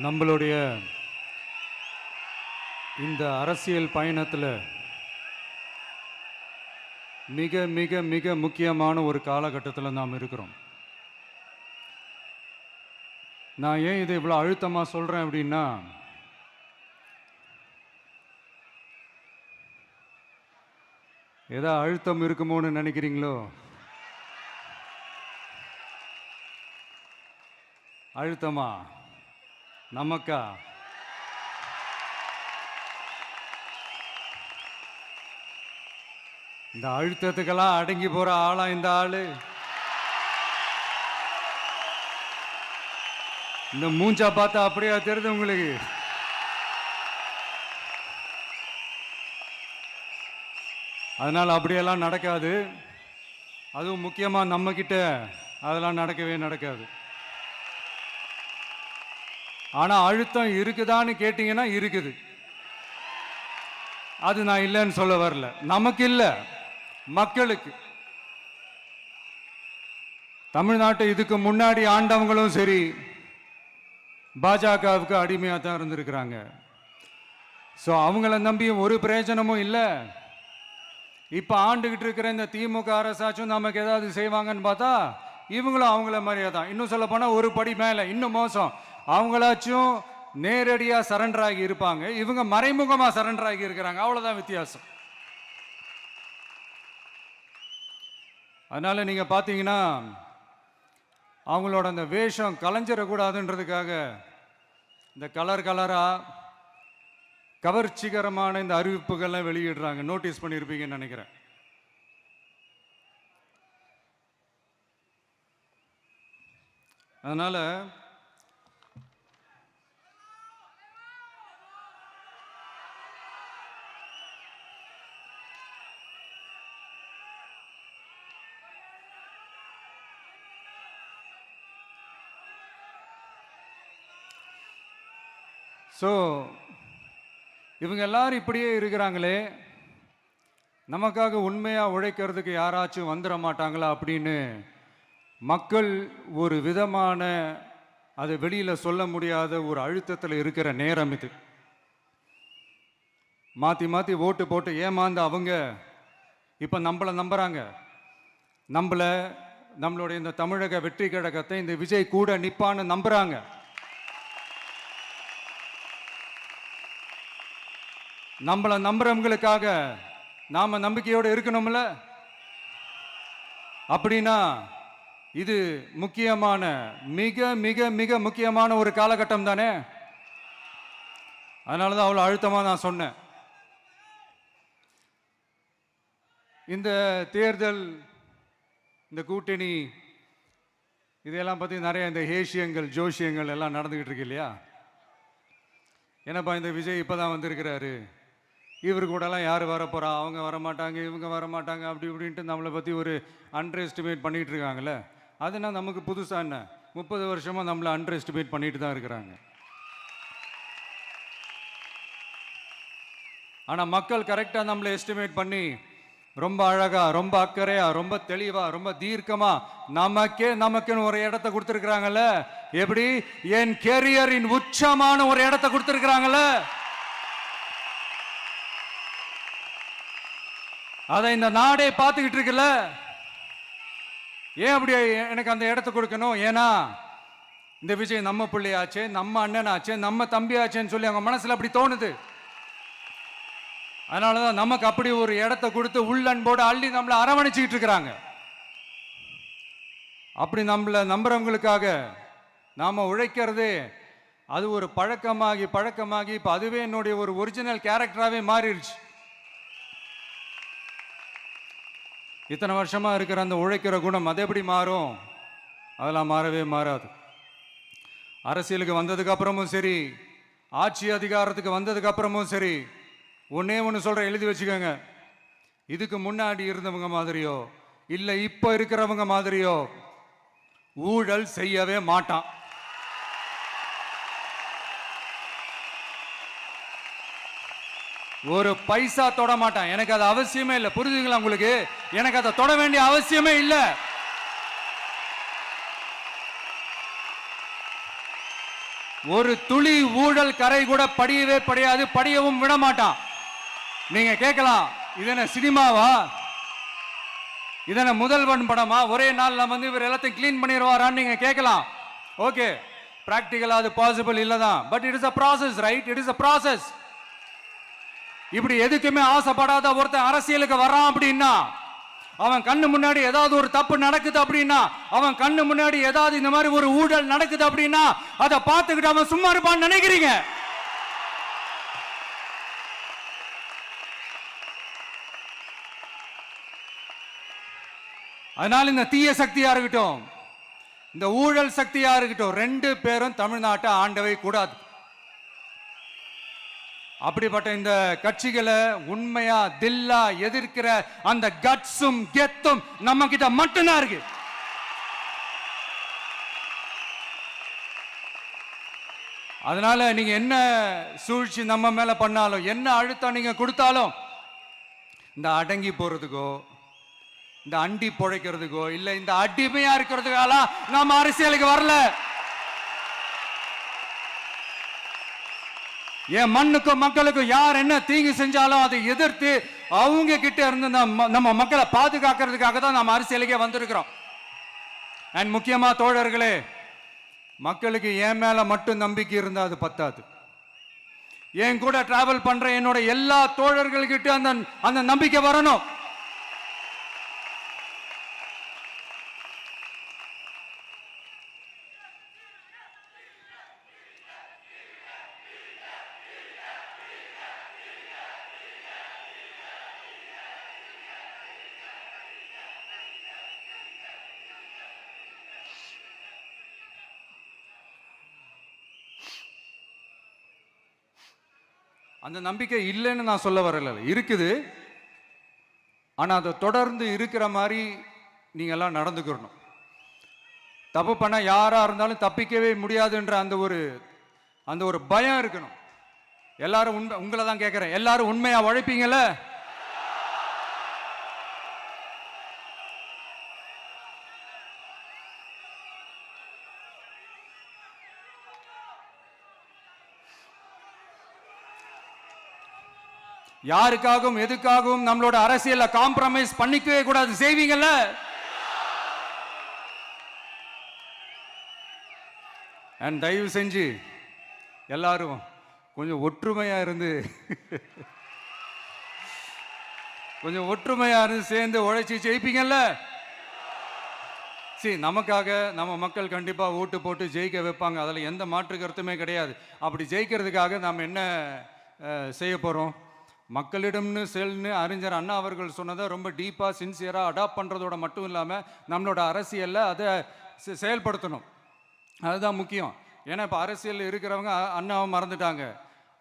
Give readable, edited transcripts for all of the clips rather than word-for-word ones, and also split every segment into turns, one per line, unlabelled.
நம்மளுடைய இந்த அரசியல் பயணத்தில் மிக மிக மிக முக்கியமான ஒரு காலகட்டத்தில் நாம் இருக்கிறோம். நான் ஏன் இதை இவ்வளோ அழுத்தமாக சொல்கிறேன் அப்படின்னா, ஏதோ அழுத்தம் இருக்குமோன்னு நினைக்கிறீங்களோ? அழுத்தமா? நமக்கா? இந்த அழுத்தத்துக்கெல்லாம் அடங்கி போற ஆளா இந்த ஆளு? இந்த மூஞ்சா பார்த்தா அப்படியா தெரியுது உங்களுக்கு? அதனால அப்படியெல்லாம் நடக்காது. அதுவும் முக்கியமா நம்ம கிட்ட அதெல்லாம் நடக்கவே நடக்காது. ஆனா அழுத்தம் இருக்குதான்னு கேட்டீங்கன்னா இருக்குது. அது நான் இல்லைன்னு சொல்ல வரல. நமக்கு இல்ல, மக்களுக்கு. தமிழ்நாட்டை இதுக்கு முன்னாடி ஆண்டவங்களும் சரி பாஜகவுக்கு அடிமையாக தான் இருந்திருக்கிறாங்க. ஸோ அவங்கள நம்பியும் ஒரு பிரயோஜனமும் இல்லை. இப்போ ஆண்டுகிட்டு இருக்கிற இந்த திமுக அரசாச்சும் நமக்கு ஏதாவது செய்வாங்கன்னு பார்த்தா இவங்களும் அவங்கள மாதிரியே தான். இன்னும் சொல்ல போனால் ஒரு படி மேலே, இன்னும் மோசம். அவங்களாச்சும் நேரடியாக சரண்டர் ஆகி இருப்பாங்க, இவங்க மறைமுகமாக சரண்டர் ஆகி இருக்கிறாங்க. அவ்வளோதான் வித்தியாசம். அதனால நீங்க பார்த்தீங்கன்னா அவங்களோட அந்த வேஷம் கலைஞ்சிடக்கூடாதுன்றதுக்காக இந்த கலரா கவர்ச்சிகரமான இந்த அறிவிப்புகள்லாம் வெளியிடுறாங்க. நோட்டீஸ் பண்ணியிருப்பீங்கன்னு நினைக்கிறேன். அதனால ஸோ இவங்க எல்லாரும் இப்படியே இருக்கிறாங்களே, நமக்காக உண்மையாக உழைக்கிறதுக்கு யாராச்சும் வந்துட மாட்டாங்களா அப்படின்னு மக்கள் ஒரு விதமான அதை வெளியில் சொல்ல முடியாத ஒரு அழுத்தத்தில் இருக்கிற நேரம் இது. மாற்றி மாற்றி ஓட்டு போட்டு ஏமாந்து அவங்க இப்போ நம்மளை நம்புகிறாங்க. நம்மளுடைய இந்த தமிழக வெற்றி கழகத்தை இந்த விஜய் கூட நிற்பான்னு நம்புகிறாங்க. நம்மளை நம்புறவங்களுக்காக நாம நம்பிக்கையோடு இருக்கணும்ல. அப்படின்னா இது முக்கியமான மிக மிக மிக முக்கியமான ஒரு காலகட்டம் தானே. அதனாலதான் அவ்வளோ அழுத்தமாக நான் சொன்னேன். இந்த தேர்தல், இந்த கூட்டணி, இதெல்லாம் பற்றி நிறைய இந்த ஹேஷியங்கள் ஜோஷியங்கள் எல்லாம் நடந்துகிட்டு இருக்கு இல்லையா? என்னப்பா இந்த விஜய் இப்போதான் வந்திருக்கிறாரு, இவர் கூடலாம் யார் வரப்போகிறா, அவங்க வரமாட்டாங்க, இவங்க வரமாட்டாங்க, அப்படி இப்படின்ட்டு நம்மளை பற்றி ஒரு அண்டர் எஸ்டிமேட் பண்ணிகிட்டு இருக்காங்களே. அதுனா நமக்கு புதுசாக என்ன? 30 வருஷமாக நம்மளை அண்டர் எஸ்டிமேட் பண்ணிட்டு தான் இருக்கிறாங்க. ஆனால் மக்கள் கரெக்டாக நம்மளை எஸ்டிமேட் பண்ணி ரொம்ப அழகா, ரொம்ப அக்கறையா, ரொம்ப தெளிவா, ரொம்ப தீர்க்கமா நமக்குன்னு ஒரு இடத்த கொடுத்துருக்குறாங்கல்ல. எப்படி? என் கேரியரின் உச்சமான ஒரு இடத்த கொடுத்துருக்குறாங்கல்ல. அதை இந்த நாடே பார்த்துக்கிட்டு இருக்குல்ல. ஏன் அப்படி எனக்கு அந்த இடத்த கொடுக்கணும்? ஏன்னா இந்த விஜய் நம்ம பிள்ளையாச்சே, நம்ம அண்ணனாச்சே, நம்ம தம்பியாச்சேன்னு சொல்லி அவங்க மனசுல அப்படி தோணுது. அதனாலதான் நமக்கு அப்படி ஒரு இடத்த கொடுத்து உள்ளன்போடு அள்ளி நம்மளை அரவணைச்சிக்கிட்டு இருக்கிறாங்க. அப்படி நம்மளை நம்புறவங்களுக்காக நாம உழைக்கிறதே அது ஒரு பழக்கமாகி இப்ப அதுவே என்னுடைய ஒரு ஒரிஜினல் கேரக்டராகவே மாறிடுச்சு. இத்தனை வருஷமா இருக்கிற அந்த உழைக்கிற குணம் அது எப்படி மாறும்? அதெல்லாம் மாறவே மாறாது. அரசியலுக்கு வந்ததுக்கு அப்புறமும் சரி, ஆட்சி அதிகாரத்துக்கு வந்ததுக்கு அப்புறமும் சரி, ஒன்னே ஒன்று சொல்ற, எழுதி வச்சுக்கோங்க. இதுக்கு முன்னாடி இருந்தவங்க மாதிரியோ இல்லை இப்போ இருக்கிறவங்க மாதிரியோ ஊழல் செய்யவே மாட்டான். ஒரு பைசா தொட மாட்டான். எனக்கு அது அவசியமே இல்லை. புரிஞ்சுங்களா உங்களுக்கு? எனக்கு அதை தொட வேண்டிய அவசியமே இல்லை. ஒரு துளி ஊழல் கரை கூட படியவே படியாது, படியவும் விட மாட்டான். நீங்க கேட்கலாம், இது என்ன சினிமாவா, இது என்ன முதல்வன் படமா, ஒரே நாள்ல வந்து இவர் எல்லாத்தையும் கிளீன் பண்ணிடுவாரான்னு நீங்க கேட்கலாம். ஓகே, பிராக்டிகலா அது பாசிபிள் இல்லதான், but it is a process, right? It is a process. இப்படி எதுக்குமே ஆசைப்படாத ஒருத்தன் அரசியலுக்கு வரான் அப்படின்னா, அவன் கண்ணு முன்னாடி ஏதாவது ஒரு தப்பு நடக்குது அப்படின்னா, அவன் கண்ணு முன்னாடி ஏதாவது இந்த மாதிரி ஒரு ஊழல் நடக்குது அப்படின்னா, அதை பார்த்துக்கிட்டு அவன் சும்மா இருப்பான்னு நினைக்கிறீங்க? அதனால இந்த தீய சக்தியா இருக்கட்டும், இந்த ஊழல் சக்தியா இருக்கட்டும், ரெண்டு பேரும் தமிழ்நாட்டை ஆண்டவை கூடாது. அப்படிப்பட்ட இந்த கட்சிகளை உண்மையா தில்லா எதிர்க்கிற அந்த கட்ஸும் கெத்தும் நம்ம கிட்ட மட்டும்தான் இருக்கு. அதனால நீங்க என்ன சூழ்ச்சி நம்ம மேல பண்ணாலும், என்ன அழுத்தம் நீங்க கொடுத்தாலும், இந்த அடங்கி போறதுக்கோ, இந்த அண்டி பொழைக்கிறதுக்கோ, இல்ல இந்த அடிமையா இருக்கிறதுக்கால நாம அரசியலுக்கு வரல. என் மண்ணுக்கும் மக்களுக்கும் யார் என்ன தீங்கு செஞ்சாலும் அதை எதிர்த்து அவங்க கிட்ட இருந்து நம்ம மக்களை பாதுகாக்கிறதுக்காக தான் நம்ம அரசியலுக்கே வந்திருக்கிறோம். அண்ட் முக்கியமா தோழர்களே, மக்களுக்கு என் மேல மட்டும் நம்பிக்கை இருந்தா அது பத்தாது. என் கூட டிராவல் பண்ற என்னோட எல்லா தோழர்கள்கிட்ட அந்த நம்பிக்கை வரணும். அந்த நம்பிக்கை இல்லைன்னு நான் சொல்ல வரல, இருக்குது. ஆனா அதை தொடர்ந்து இருக்கிற மாதிரி நீங்க எல்லாம் நடந்துக்கணும். தப்பு பண்ண யாரா இருந்தாலும் தப்பிக்கவே முடியாதுன்ற அந்த ஒரு பயம் இருக்கணும். எல்லாரும் உங்களை தான் கேட்கிறேன், எல்லாரும் உண்மையா உழைப்பீங்கல்ல? யாருக்காகவும் எதுக்காகவும் நம்மளோட அரசியல்ல காம்ப்ரமைஸ் பண்ணிக்கவே கூடாது. செய்வீங்கல்ல? அண்ட் தயவு செஞ்சு எல்லாரும் கொஞ்சம் ஒற்றுமையா இருந்து சேர்ந்து உழைச்சி ஜெயிப்பீங்கல்ல? சரி, நமக்காக நம்ம மக்கள் கண்டிப்பா ஓட்டு போட்டு ஜெயிக்க வைப்பாங்க, அதுல எந்த மாற்று கருத்துமே கிடையாது. அப்படி ஜெயிக்கிறதுக்காக நாம் என்ன செய்ய போறோம்? மக்களிடம்னு செல்னு அறிஞர் அண்ணா அவர்கள் சொன்னதை ரொம்ப டீப்பாக சின்சியராக அடாப்ட் பண்ணுறதோட மட்டும் இல்லாமல் நம்மளோட அரசியலில் அதை செயல்படுத்தணும். அதுதான் முக்கியம். ஏன்னா இப்போ அரசியலில் இருக்கிறவங்க அண்ணாவை மறந்துட்டாங்க.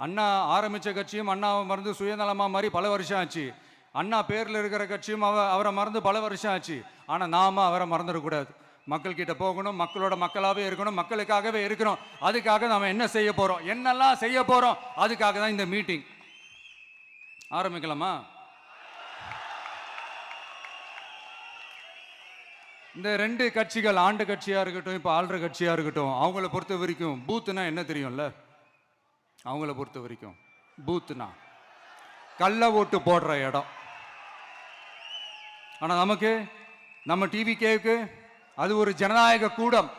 அண்ணா ஆரம்பித்த கட்சியும் அண்ணாவை மறந்து சுயநலமாக மாதிரி பல வருஷம் ஆச்சு. அண்ணா பேரில் இருக்கிற கட்சியும் அவரை மறந்து பல வருஷம் ஆச்சு. ஆனால் நாம அவரை மறந்துடக்கூடாது. மக்கள்கிட்ட போகணும், மக்களோட மக்களாகவே இருக்கணும், மக்களுக்காகவே இருக்கணும். அதுக்காக நாம் என்ன செய்ய போகிறோம், என்னெல்லாம் செய்ய போகிறோம், அதுக்காக தான் இந்த மீட்டிங். ஆரம்பிக்கலாமா? இந்த ரெண்டு கட்சிகள், ஆண்டு கட்சியா இருக்கட்டும், இப்போ ஆள்ற கட்சியா இருக்கட்டும், அவங்கள பொறுத்த வரைக்கும் பூத்துனா என்ன தெரியும்ல? அவங்கள பொறுத்த வரைக்கும் பூத்துனா கள்ள ஓட்டு போடுற இடம். ஆனா நமக்கு, நம்ம டிவிகேவுக்கு அது ஒரு ஜனநாயக கூடம்.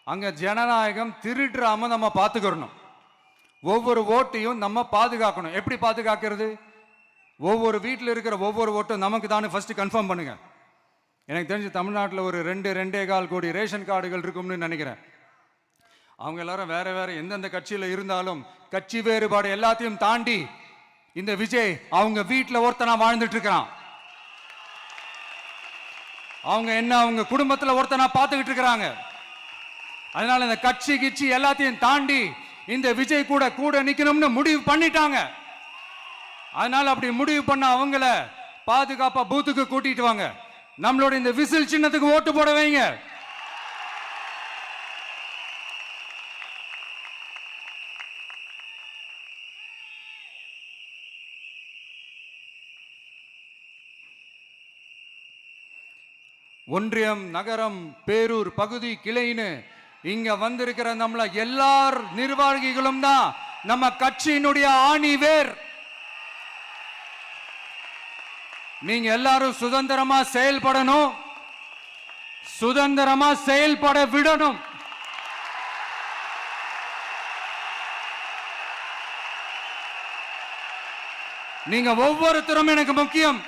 அங்க ஜனநாயகம் திருடுறாம நம்ம பார்த்துக்கணும். ஒவ்வொரு ஓட்டையும் நம்ம பாதுகாக்கணும். எப்படி பாதுகாக்கிறது? ஒவ்வொரு வீட்டில் இருக்கிற ஒவ்வொரு ஓட்டும் நமக்கு தானே ஃபர்ஸ்ட் கன்ஃபார்ம் பண்ணுங்க. எனக்கு தெரிஞ்சு தமிழ்நாட்டில் ஒரு 2.25 கோடி ரேஷன் கார்டுகள் இருக்கும்னு நினைக்கிறேன். அவங்க எல்லாரும் வேற வேற எந்தெந்த கட்சியில் இருந்தாலும் கட்சி வேறுபாடு எல்லாத்தையும் தாண்டி இந்த விஜய் அவங்க வீட்டில் ஒருத்தனா வாழ்ந்துட்டு இருக்கிறான். அவங்க குடும்பத்தில் ஒருத்தனா பார்த்துக்கிட்டு இருக்கிறாங்க. அதனால இந்த கட்சி கிச்சி எல்லாத்தையும் தாண்டி இந்த விஜய் கூட நிக்கணும்னு முடிவு பண்ணிட்டாங்க. அதனால அப்படி முடிவு பண்ண அவங்கள பாதுகாப்பா பூத்துக்கு கூட்டிட்டு வாங்க. நம்மளோட இந்த விசில் சின்னத்துக்கு ஓட்டு போட வைங்க. ஒன்றியம், நகரம், பேரூர், பகுதி, கிளைன்னு இங்க வந்திருக்கிற நம்மள எல்லார் நிர்வாகிகளும் தான் நம்ம கட்சியினுடைய ஆணி வேர். நீங்க எல்லாரும் சுதந்திரமா செயல்படணும், சுதந்திரமா செயல்பட விடணும். நீங்க ஒவ்வொருத்தரும் எனக்கு முக்கியம்.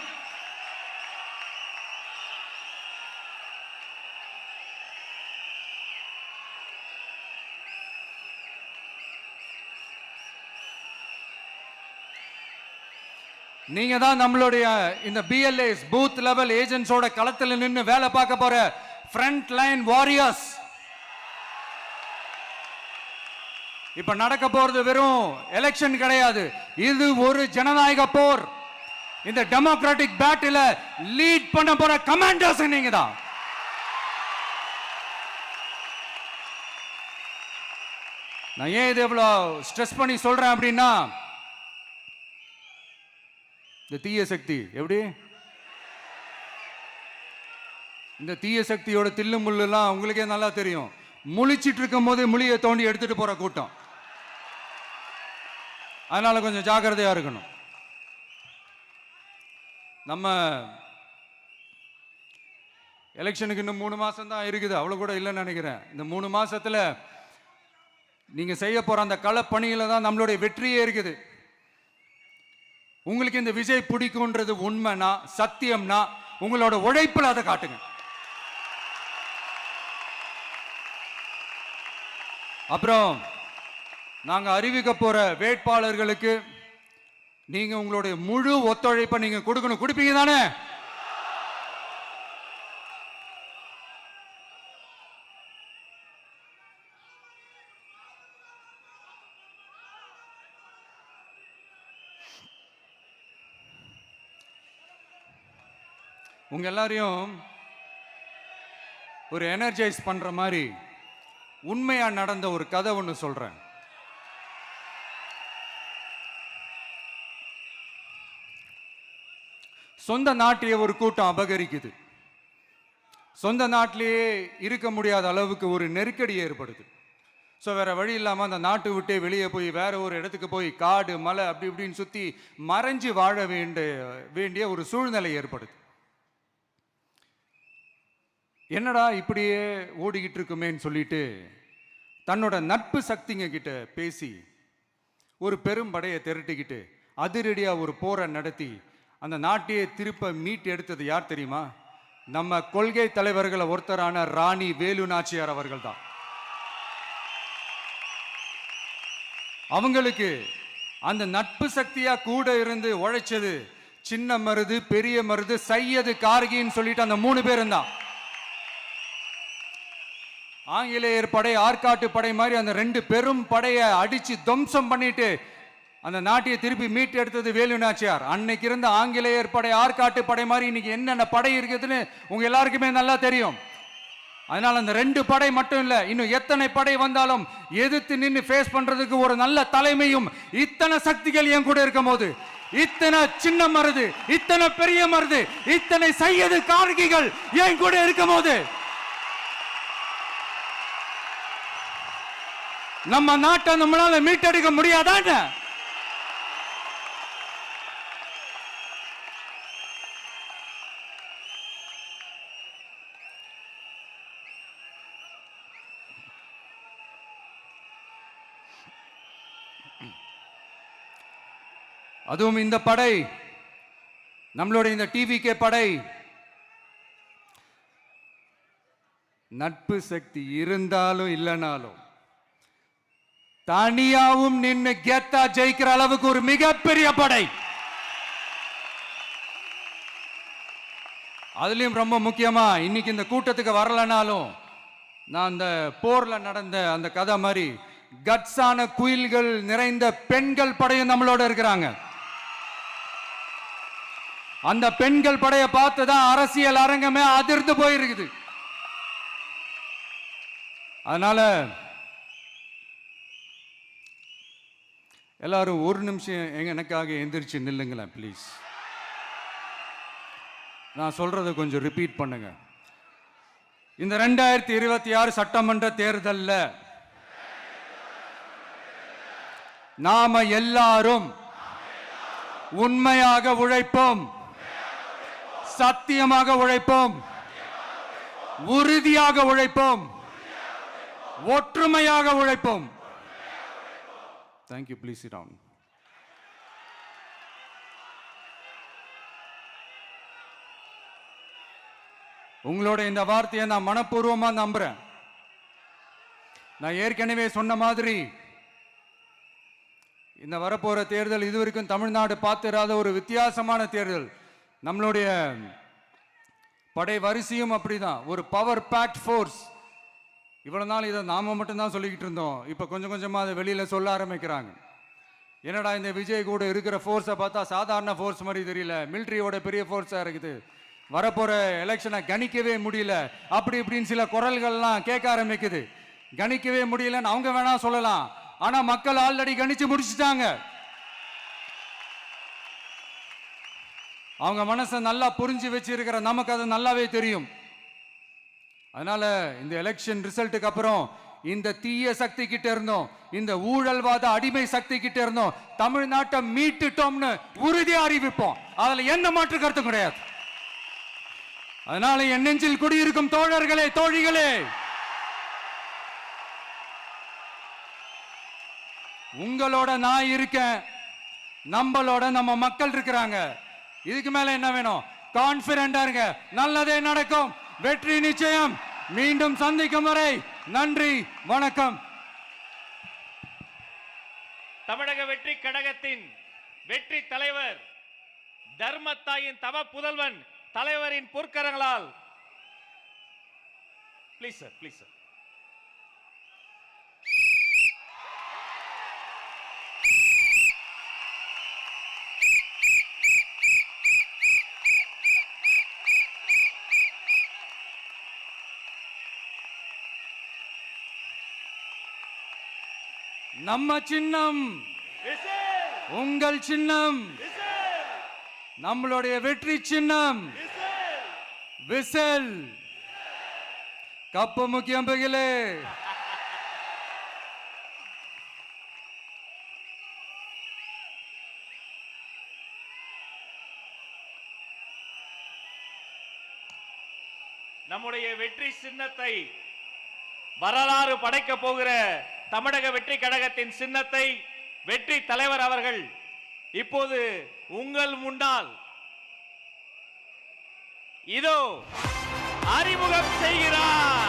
நீங்க தான் நம்மளுடைய இந்த பிஎல்ஏஸ் பூத் லெவல் ஏஜென்ட்ஸோட களத்தில் நின்று வேலை பார்க்க போற ஃப்ரண்ட் லைன் வாரியர்ஸ். இப்ப நடக்க போறது வெறும் எலெக்ஷன் கிடையாது, இது ஒரு ஜனநாயக போர். இந்த டெமோக்ராட்டிக் பேட்டில லீட் பண்ண போற கமாண்டர்ஸ் நீங்க தான். நான் ஏன் இது எவ்வளவு ஸ்ட்ரெஸ் பண்ணி சொல்றேன் அப்படின்னா, இந்த தீய சக்தி எப்படி இந்த தீய சக்தியோட தில்லு முள்ளுலாம் உங்களுக்கே நல்லா தெரியும். முழிச்சிட்டு இருக்கும் போது முழியை தோண்டி எடுத்துட்டு போற கூட்டம். அதனால கொஞ்சம் ஜாக்கிரதையா இருக்கணும். நம்ம எலெக்ஷனுக்கு இன்னும் 3 மாசம் தான் இருக்குது, அவ்வளவு கூட இல்லைன்னு நினைக்கிறேன். இந்த 3 மாசத்துல நீங்க செய்ய போற அந்த களப்பணியில தான் நம்மளுடைய வெற்றியே இருக்குது. உங்களுக்கு இந்த விஜய் பிடிக்கும்ன்றது உண்மைனா, சத்தியம்னா, உங்களோட உழைப்புல அதை காட்டுங்க. அப்புறம் நாங்க அறிவிக்க போற வேட்பாளர்களுக்கு நீங்க உங்களுடைய முழு ஒத்துழைப்பை நீங்க கொடுக்கணும். கொடுப்பீங்க தானே? உங்க எல்லாரையும் ஒரு எனர்ஜைஸ் பண்ற மாதிரி உண்மையா நடந்த ஒரு கதை ஒன்று சொல்றேன். சொந்த நாட்டையே ஒரு கூட்டம் அபகரிக்குது. சொந்த நாட்டிலேயே இருக்க முடியாத அளவுக்கு ஒரு நெருக்கடி ஏற்படுது. ஸோ வேற வழி இல்லாமல் அந்த நாட்டை விட்டே வெளியே போய் வேற ஒரு இடத்துக்கு போய் காடு மலை அப்படி இப்படின்னு சுற்றி மறைஞ்சு வாழ வேண்டிய ஒரு சூழ்நிலை ஏற்படுது. என்னடா இப்படியே ஓடிக்கிட்டு இருக்குமேன்னு சொல்லிட்டு தன்னோட நட்பு சக்திங்க கிட்ட பேசி ஒரு பெரும் படையை திரட்டிக்கிட்டு அதிரடியா ஒரு போரை நடத்தி அந்த நாட்டையே திருப்ப மீட்டு எடுத்தது யார் தெரியுமா? நம்ம கொள்கை தலைவர்களை ஒருத்தரான ராணி வேலு நாச்சியார் அவர்கள் தான். அவங்களுக்கு அந்த நட்பு சக்தியா கூட இருந்து உழைச்சது சின்ன மருது, பெரிய மருது, சையது, கார்கின்னு சொல்லிட்டு அந்த 3 பேரும் தான். ஆங்கிலேயர் படை, ஆற்காட்டு படை மாதிரி அந்த 2 பெரும் படையை அடிச்சு துவம்சம் பண்ணிட்டு அந்த நாட்டையை திருப்பி மீட்டு எடுத்தது வேலு நாச்சியார். அன்னைக்கு இருந்த ஆங்கிலேயர் படை, ஆற்காட்டு படை மாதிரி இன்னைக்கு என்னென்ன படை இருக்குதுன்னு உங்க எல்லாருக்குமே நல்லா தெரியும். அதனால அந்த 2 படை மட்டும் இல்ல, இன்னும் எத்தனை படை வந்தாலும் எதிர்த்து நின்று ஃபேஸ் பண்றதுக்கு ஒரு நல்ல தலைமையும் இத்தனை சக்திகள் என் கூட இருக்கும் போது, இத்தனை சின்ன மருது, இத்தனை பெரிய மருது, இத்தனை சையது கார்கிகள் என் கூட இருக்கும் போது நம்ம நாட்டை நம்மளால மீட்டெடுக்க முடியாதான? அதுவும் இந்த படை, நம்மளுடைய இந்த டிவிகே படை நட்பு சக்தி இருந்தாலும் இல்லைனாலும் தனியாவும் நின்று கெத்தா ஜெயிக்கிற அளவுக்கு ஒரு மிகப்பெரிய படை. அதுலயும் ரொம்ப முக்கியமா இன்னைக்கு இந்த கூட்டத்துக்கு வரலனாலும் நான் அந்த போர்ல நடந்த அந்த கதை மாதிரி கட்ஸான குயில்கள் நிறைந்த பெண்கள் படையும் நம்மளோட இருக்கிறாங்க. அந்த பெண்கள் படையை பார்த்துதான் அரசியல் அரங்கமே அதிர்ந்து போயிருக்குது. அதனால எல்லாரும் ஒரு நிமிஷம் எனக்காக எந்திரிச்சு நில்லுங்களேன் ப்ளீஸ். நான் சொல்றதை கொஞ்சம் ரிப்பீட் பண்ணுங்க. இந்த 2026 சட்டமன்ற தேர்தல்ல நாம எல்லாரும் உண்மையாக உழைப்போம், சத்தியமாக உழைப்போம், உறுதியாக உழைப்போம், ஒற்றுமையாக உழைப்போம். தேங்க்யூ. Please sit down. உங்களோட இந்த வார்த்தையை நான் மனப்பூர்வமா நம்புறேன். நான் ஏற்கனவே சொன்ன மாதிரி இந்த வரப்போற தேர்தல் இதுவரைக்கும் தமிழ்நாடு பார்த்திராத ஒரு வித்தியாசமான தேர்தல். நம்மளுடைய படை வரிசையும் அப்படிதான், ஒரு பவர் பேக்ட் ஃபோர்ஸ். இவ்வளவு நாள் இதை நாம மட்டும்தான் சொல்லிக்கிட்டு இருந்தோம். இப்ப கொஞ்சம் கொஞ்சமா அதை வெளியில சொல்ல ஆரம்பிக்கிறாங்க. என்னடா இந்த விஜய் கூட இருக்கிற ஃபோர்ஸை பார்த்தா சாதாரண ஃபோர்ஸ் மாதிரி தெரியல, மிலிட்ரியோட பெரிய ஃபோர்ஸா இருக்குது, வரப்போற எலெக்ஷனை கணிக்கவே முடியல, அப்படி இப்படின்னு சில குரல்கள்லாம் கேட்க ஆரம்பிக்குது. கணிக்கவே முடியலன்னு அவங்க வேணா சொல்லலாம், ஆனா மக்கள் ஆல்ரெடி கணிச்சு முடிச்சுட்டாங்க. அவங்க மனசை நல்லா புரிஞ்சு வச்சிருக்கிற நமக்கு அது நல்லாவே தெரியும். அதனால இந்த எலெக்ஷன் ரிசல்ட்டுக்கு அப்புறம் இந்த தீய சக்தி கிட்ட இருந்தோம், இந்த ஊழல்வாத அடிமை சக்தி கிட்ட இருந்தோம் தமிழ்நாட்டை மீட்டுட்டோம்னு உறுதியா அறிவிப்போம். அதுல என்ன மாற்று கருத்து கிடையாது. அதனால என் நெஞ்சில் குடியிருக்கும் தோழர்களே, தோழிகளே, உங்களோட நான் இருக்கேன், நம்மளோட நம்ம மக்கள் இருக்கிறாங்க. இதுக்கு மேல என்ன வேணும்? கான்பிடண்டா இருங்க, நல்லதே நடக்கும், வெற்றி நிச்சயம். மீண்டும் சந்திக்கும் வரை நன்றி, வணக்கம்.
தமிழக வெற்றி கழகத்தின் வெற்றி தலைவர், தர்மத்தாயின் தவ புதல்வன், தலைவரின் பொற்கரங்களால் ப்ளீஸ் சார், ப்ளீஸ் சார்.
நம்ம சின்னம், உங்கள் சின்னம், நம்மளுடைய வெற்றி சின்னம் விசில். கப்பு முக்கியம் பகிலே.
நம்முடைய வெற்றி சின்னத்தை வரலாறு படைக்க போகிற தமிழக வெற்றி கழகத்தின் சின்னத்தை வெற்றி தலைவர் அவர்கள் இப்போது உங்கள் முன்னால் இதோ அறிமுகம் செய்கிறார்.